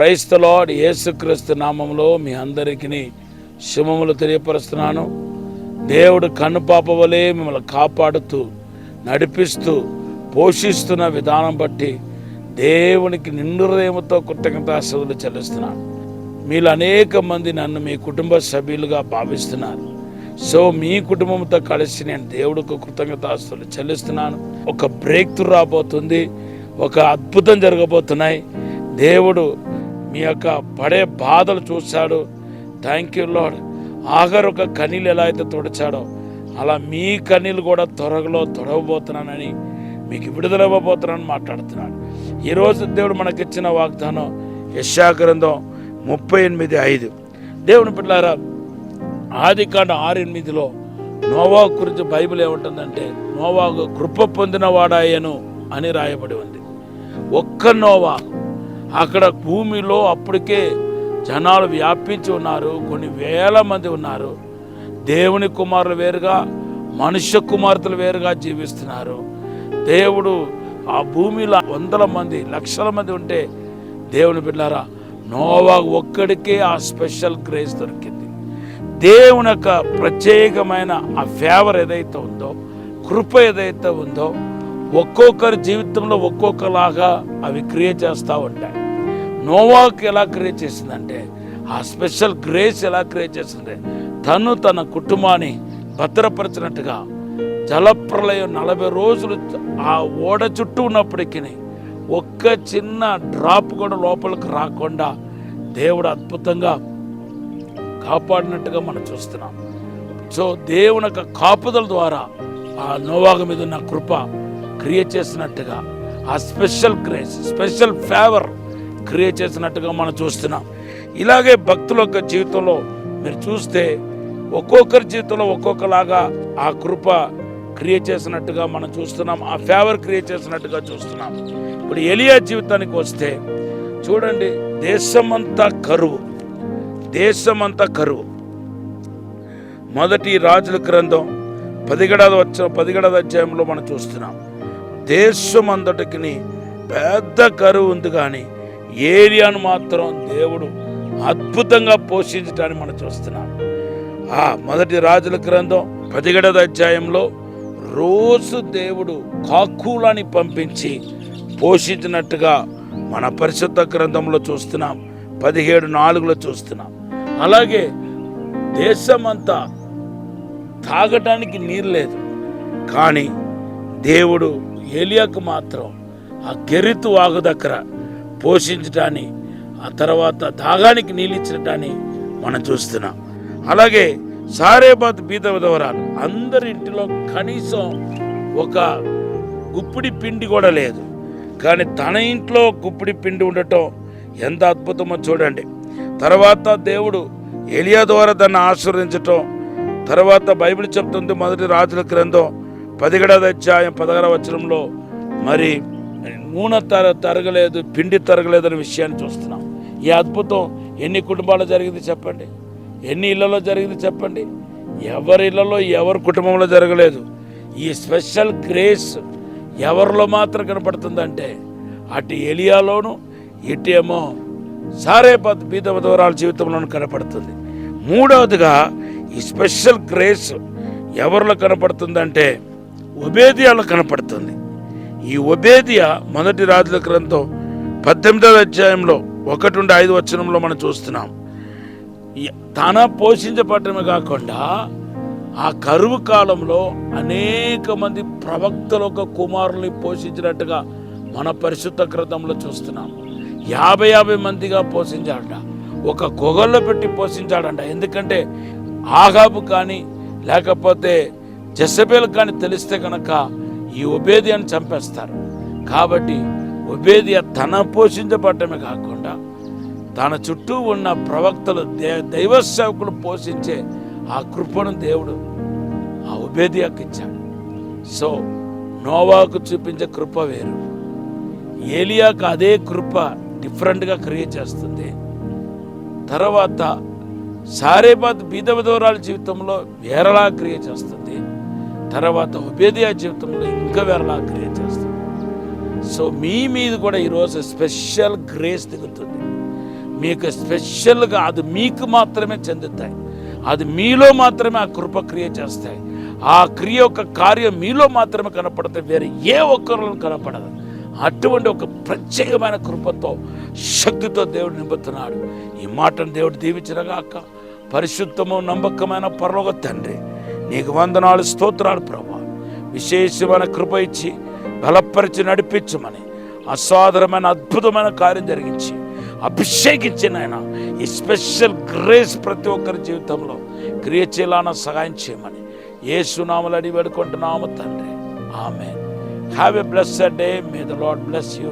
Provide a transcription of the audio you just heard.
Praise the lord. యేసుక్రీస్తు నామములో మీ అందరికీ శుభములు తెలియపరుస్తున్నాను. దేవుడు కన్నుపాప వలె మిమ్మల్ని కాపాడుతూ నడిపిస్తూ పోషిస్తున్న విధానం బట్టి దేవునికి నిండు హృదయంతో కృతజ్ఞతాస్తుతులు చెల్లిస్తున్నాను. మీలో అనేక మంది నన్ను మీ కుటుంబ సభ్యులుగా భావిస్తున్నారు. సో మీ కుటుంబంతో కలిసి నేను దేవుడికి కృతజ్ఞతాస్తుతులు చెల్లిస్తున్నాను. ఒక బ్రేక్ త్రూ రాబోతుంది, ఒక అద్భుతం జరగబోతున్నాయి. దేవుడు మీ యొక్క పడే బాధలు చూశాడు. Thank you lord. ఆఖరు ఒక కన్నీళ్ళు ఎలా అయితే తుడిచాడో అలా మీ కన్నీళ్ళు కూడా త్వరలో తొడవబోతున్నానని, మీకు విడుదల ఇవ్వబోతున్నానని మాట్లాడుతున్నాడు. ఈరోజు దేవుడు మనకిచ్చిన వాగ్దానం యెషయా గ్రంథం 38:5. దేవుని పిల్లారా, ఆదికాండం 6:8 నోవాహు గురించి బైబిల్ ఏమంటుందంటే, నోవాహు కృప పొందినవాడాయను అని రాయబడి ఉంది. ఒక్క నోవాహు. అక్కడ భూమిలో అప్పటికే జనాలు వ్యాపించి ఉన్నారు, కొన్ని వేల మంది ఉన్నారు. దేవుని కుమారులు వేరుగా, మనుష్య కుమార్తెలు వేరుగా జీవిస్తున్నారు. దేవుడు ఆ భూమిలో వందల మంది, లక్షల మంది ఉంటే, దేవుని బిడ్డలారా, నోవాహు ఒక్కడికే ఆ స్పెషల్ గ్రేస్ దొరికింది. దేవుని యొక్క ప్రత్యేకమైన ఆ ఫేవర్ ఏదైతే ఉందో, కృప ఏదైతే ఉందో, ఒక్కొక్కరి జీవితంలో ఒక్కొక్కలాగా అవి క్రియేట్ చేస్తూ ఉంటాయి. నోవాహుకి ఎలా క్రియేట్ చేసిందంటే, ఆ స్పెషల్ గ్రేస్ ఎలా క్రియేట్ చేసింది, తన కుటుంబాన్ని భద్రపరిచినట్టుగా జలప్రలయం 40 రోజులు ఆ ఓడ చుట్టూ ఉన్నప్పటికీ ఒక్క చిన్న డ్రాప్ కూడా లోపలికి రాకుండా దేవుడు అద్భుతంగా కాపాడినట్టుగా మనం చూస్తున్నాం. సో దేవుని యొక్క కాపుదల ద్వారా ఆ నోవాహు మీద ఉన్న కృప క్రియేట్ చేసినట్టుగా, ఆ special grace, special favour create చేసినట్టుగా మనం చూస్తున్నాం. ఇలాగే భక్తుల యొక్క జీవితంలో మీరు చూస్తే ఒక్కొక్కరి జీవితంలో ఒక్కొక్కలాగా ఆ కృప క్రియేట్ చేసినట్టుగా మనం చూస్తున్నాం, ఆ ఫేవర్ క్రియేట్ చేసినట్టుగా చూస్తున్నాం. ఇప్పుడు ఎలియా జీవితానికి వస్తే చూడండి, దేశమంతా కరువు. మొదటి రాజుల గ్రంథం 17వ అధ్యాయంలో మనం చూస్తున్నాం. దేశం అంతటికి పెద్ద కరువు ఉంది, కానీ ఏరియాను మాత్రం దేవుడు అద్భుతంగా పోషించడాన్ని మనం చూస్తున్నాం. ఆ మొదటి రాజుల గ్రంథం 17వ అధ్యాయంలో రోజు దేవుడు కాకులని పంపించి పోషించినట్టుగా మన పరిశుద్ధ గ్రంథంలో చూస్తున్నాం. 17:4 చూస్తున్నాం. అలాగే దేశమంతా తాగటానికి నీరు లేదు, కానీ దేవుడు ఏలియాకు మాత్రం ఆ కెరీతు వాగు దగ్గర పోషించటాన్ని, ఆ తర్వాత దాగానికి నీళ్ళు ఇచ్చటాన్ని మనం చూస్తున్నాం. అలాగే సారేపాతు బీద విధవరాలు, అందరి ఇంటిలో కనీసం ఒక గుప్పిడి పిండి కూడా లేదు, కానీ తన ఇంట్లో గుప్పిడి పిండి ఉండటం ఎంత అద్భుతమో చూడండి. తర్వాత దేవుడు ఎలియా ద్వారా దాన్ని ఆశీర్వదించటం. తర్వాత బైబిల్ చెప్తుంది, మొదటి రాజుల గ్రంథం 17వ అధ్యాయం 16వ వచనంలో మరి నూనె తరగలేదు, పిండి తరగలేదు అనే విషయాన్ని చూస్తున్నాం. ఈ అద్భుతం ఎన్ని కుటుంబాల్లో జరిగింది చెప్పండి, ఎన్ని ఇళ్లలో జరిగింది చెప్పండి? ఎవరి ఇళ్లలో, ఎవరి కుటుంబంలో జరగలేదు. ఈ స్పెషల్ గ్రేస్ ఎవరిలో మాత్రం కనపడుతుందంటే, అటు ఎలియాలోను, ఇటేమో సారేపాతు బీద విధవరాల జీవితంలోనూ కనపడుతుంది. మూడవదిగా ఈ స్పెషల్ గ్రేస్ ఎవరిలో కనపడుతుందంటే ఒబేదియాలో కనపడుతుంది. ఈ ఒబేదియా మొదటి రాజుల గ్రంథం 18వ అధ్యాయంలో 1-5 వచనంలో మనం చూస్తున్నాం. తన పోషించబడటమే కాకుండా ఆ కరువు కాలంలో అనేక మంది ప్రవక్తల ఒక కుమారుల్ని పోషించినట్టుగా మన పరిశుద్ధ గ్రంథంలో చూస్తున్నాం. 50 మందిగా పోషించాడంట, ఒక గుహల్లో పెట్టి పోషించాడంట. ఎందుకంటే ఆహాబు కానీ లేకపోతే జెజబెల్ కానీ తెలిస్తే కనుక ఈ ఒబేదియాను చంపేస్తారు. కాబట్టి ఒబేదియా తన పోషించబడటమే కాకుండా తన చుట్టూ ఉన్న ప్రవక్తలు, దైవ సేవకులు పోషించే ఆ కృపను దేవుడు ఆ ఒబేదియాకి ఇచ్చాడు. సో నోవాహుకు చూపించే కృప వేరు, ఏలియాకు అదే కృప డిఫరెంట్గా క్రియేట్ చేస్తుంది. తర్వాత సారేపాతు బీద విధవరాల జీవితంలో వేరేలా క్రియేట్ చేస్తుంది. తర్వాత ఒబేదియా జీవితంలో ఇంకా వేరేలా క్రియేట్ చేస్తుంది. సో మీ మీద కూడా ఈరోజు స్పెషల్ గ్రేస్ దిగుతుంది. మీకు స్పెషల్గా అది మీకు మాత్రమే చెందుతాయి. అది మీలో మాత్రమే ఆ కృప క్రియ చేస్తాయి. ఆ క్రియ యొక్క కార్యం మీలో మాత్రమే కనపడతాయి, వేరే ఏ ఒక్కరిలో కనపడదు. అటువంటి ఒక ప్రత్యేకమైన కృపతో, శక్తితో దేవుడు నింపుతున్నాడు. ఈ మాటను దేవుడు దీవించినగాక. పరిశుద్ధము నమ్మకమైన పరలోక తండ్రి, నీకు వందనాలు, స్తోత్రాలు ప్రభా. విశేషమైన కృప ఇచ్చి బలపరిచి నడిపించమని, అసాధారణమైన అద్భుతమైన కార్యం జరిగించి అభిషేకించిన ఆయన ఈ స్పెషల్ గ్రేస్ ప్రతి ఒక్కరి జీవితంలో క్రియ చేయాలన్న సహాయం చేయమని యేసు నామములో అడిగి వేడుకుంటున్నాము తండ్రి. Amen. Have a blessed day. May the lord bless you.